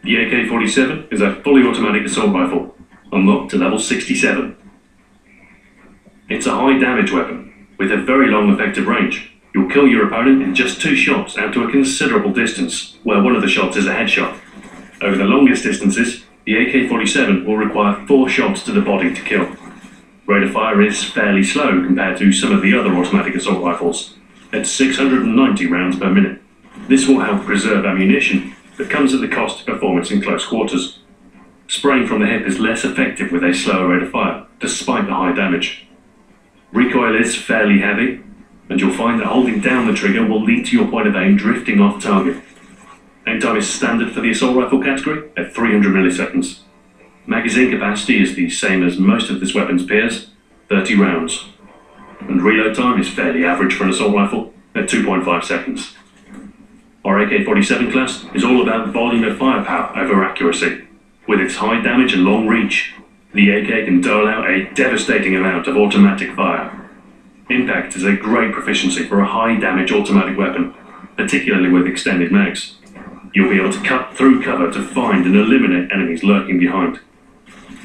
The AK-47 is a fully automatic assault rifle, unlocked to level 67. It's a high damage weapon, with a very long effective range. You'll kill your opponent in just 2 shots out to a considerable distance, where one of the shots is a headshot. Over the longest distances, the AK-47 will require 4 shots to the body to kill. Rate of fire is fairly slow compared to some of the other automatic assault rifles, at 690 rounds per minute. This will help preserve ammunition, but comes at the cost of performance in close quarters. Spraying from the hip is less effective with a slower rate of fire, despite the high damage. Recoil is fairly heavy, and you'll find that holding down the trigger will lead to your point of aim drifting off target. Aim time is standard for the assault rifle category at 300 milliseconds. Magazine capacity is the same as most of this weapon's peers, 30 rounds. And reload time is fairly average for an assault rifle at 2.5 seconds. Our AK-47 class is all about volume of firepower over accuracy. With its high damage and long reach, the AK can dole out a devastating amount of automatic fire. Impact is a great proficiency for a high damage automatic weapon, particularly with extended mags. You'll be able to cut through cover to find and eliminate enemies lurking behind.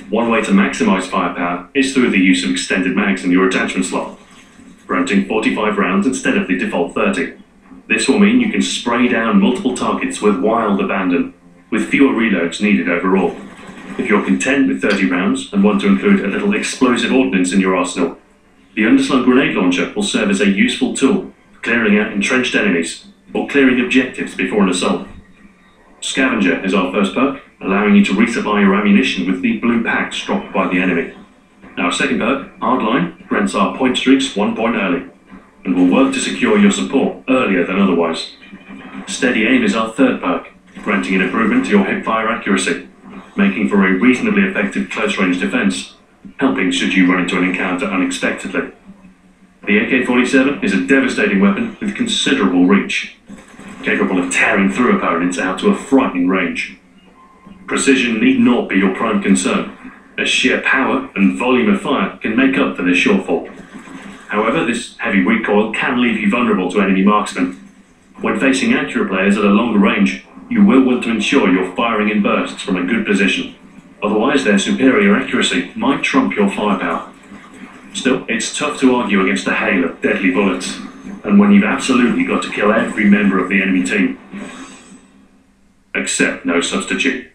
One way to maximize firepower is through the use of extended mags in your attachment slot, granting 45 rounds instead of the default 30. This will mean you can spray down multiple targets with wild abandon, with fewer reloads needed overall. If you're content with 30 rounds and want to include a little explosive ordnance in your arsenal, the underslung grenade launcher will serve as a useful tool for clearing out entrenched enemies or clearing objectives before an assault. Scavenger is our first perk, allowing you to resupply your ammunition with the blue packs dropped by the enemy. Our second perk, Hardline, grants our point streaks 1 point early, and will work to secure your support earlier than otherwise. Steady Aim is our third perk, granting an improvement to your hip-fire accuracy, making for a reasonably effective close-range defense, helping should you run into an encounter unexpectedly. The AK-47 is a devastating weapon with considerable reach, capable of tearing through opponents out to a frightening range. Precision need not be your prime concern, as sheer power and volume of fire can make up for this shortfall. However, this heavy recoil can leave you vulnerable to enemy marksmen. When facing accurate players at a longer range, you will want to ensure you're firing in bursts from a good position. Otherwise, their superior accuracy might trump your firepower. Still, it's tough to argue against a hail of deadly bullets, and when you've absolutely got to kill every member of the enemy team. Accept no substitute.